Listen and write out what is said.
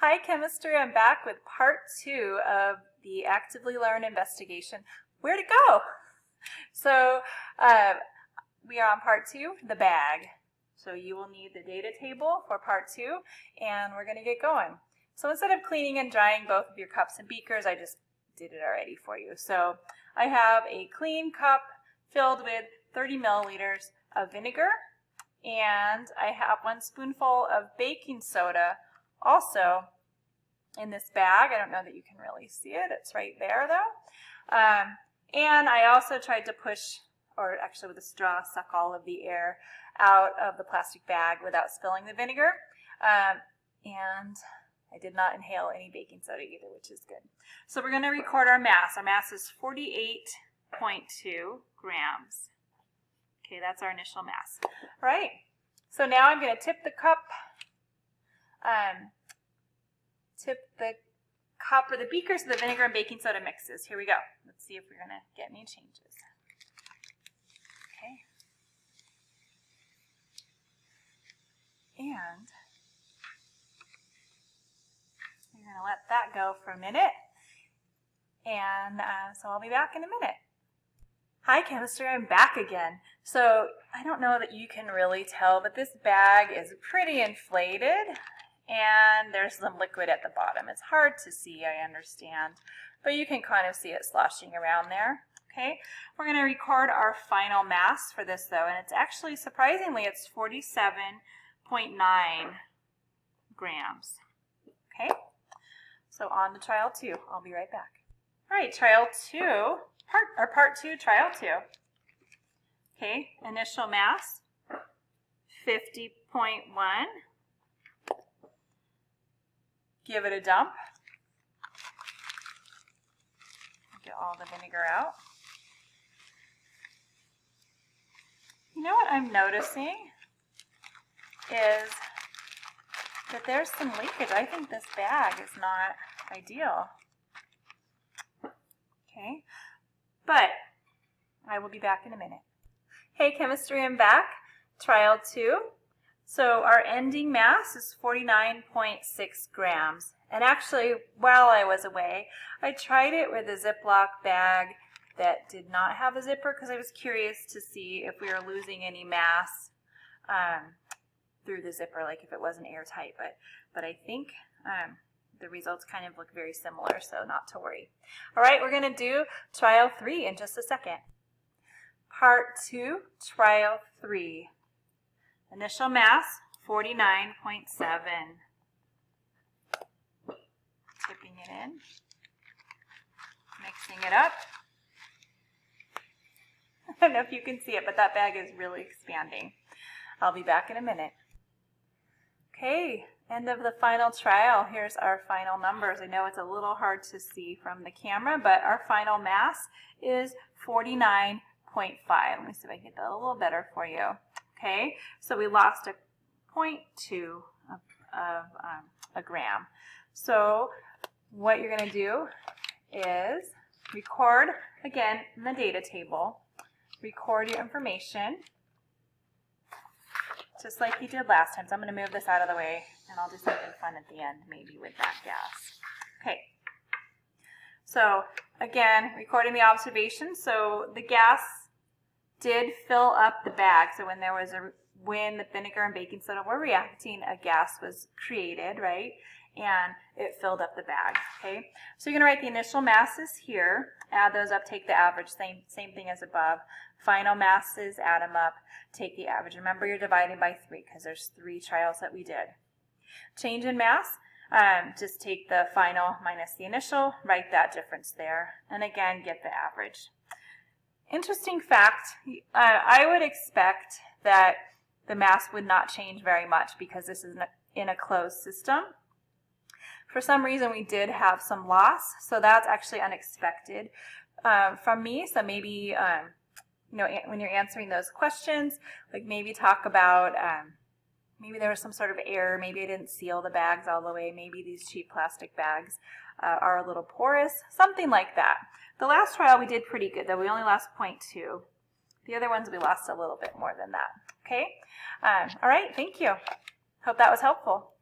Hi Chemistry, I'm back with part 2 of the Actively Learn investigation, Where to Go? So we are on part 2, the bag. So you will need the data table for part 2 and we're going to get going. So instead of cleaning and drying both of your cups and beakers, I just did it already for you. So I have a clean cup filled with 30 milliliters of vinegar, and I have 1 spoonful of baking soda also in this bag. I don't know that you can really see it. It's right there though. And I also tried to push, or actually with a straw, suck all of the air out of the plastic bag without spilling the vinegar. And I did not inhale any baking soda either, which is good. So we're going to record our mass. Our mass is 48.2 grams. Okay, that's our initial mass. All right, so now I'm going to tip the cup or the beaker so the vinegar and baking soda mixes. Here we go. Let's see if we're going to get any changes. Okay. And we're going to let that go for a minute. And so I'll be back in a minute. Hi Chemistry, I'm back again. So I don't know that you can really tell, but this bag is pretty inflated and there's some liquid at the bottom. It's hard to see, I understand, but you can kind of see it sloshing around there. Okay, we're going to record our final mass for this though, and it's actually, surprisingly, it's 47.9 grams. Okay, so on to trial 2. I'll be right back. All right, trial 2. Part 2, trial 2. Okay, initial mass, 50.1. Give it a dump. Get all the vinegar out. You know what I'm noticing is that there's some leakage. I think this bag is not ideal. Okay. But I will be back in a minute. Hey Chemistry, I'm back. Trial 2. So our ending mass is 49.6 grams. And actually, while I was away, I tried it with a Ziploc bag that did not have a zipper because I was curious to see if we were losing any mass through the zipper, like if it wasn't airtight. But I think the results kind of look very similar, so not to worry. All right, we're going to do trial 3 in just a second. Part 2, trial 3. Initial mass, 49.7. Tipping it in, mixing it up. I don't know if you can see it, but that bag is really expanding. I'll be back in a minute. Okay. End of the final trial. Here's our final numbers. I know it's a little hard to see from the camera, but our final mass is 49.5. Let me see if I can get that a little better for you. Okay, so we lost a 0.2 of a gram. So what you're going to do is record again in the data table. Record your information, just like you did last time. So I'm going to move this out of the way, and I'll do something fun at the end, maybe with that gas. Okay. So again, recording the observation. So the gas did fill up the bag. So when the vinegar and baking soda were reacting, a gas was created, right? And it filled up the bag. Okay. So you're going to write the initial masses here. Add those up. Take the average. Same thing as above. Final masses. Add them up. Take the average. Remember, you're dividing by 3 because there's 3 trials that we did. Change in mass, just take the final minus the initial, write that difference there, and again, get the average. Interesting fact, I would expect that the mass would not change very much because this is in a closed system. For some reason, we did have some loss, so that's actually unexpected from me. So maybe, when you're answering those questions, like maybe talk about maybe there was some sort of error. Maybe I didn't seal the bags all the way. Maybe these cheap plastic bags are a little porous. Something like that. The last trial we did pretty good, though. We only lost 0.2. The other ones we lost a little bit more than that. Okay? All right. Thank you. Hope that was helpful.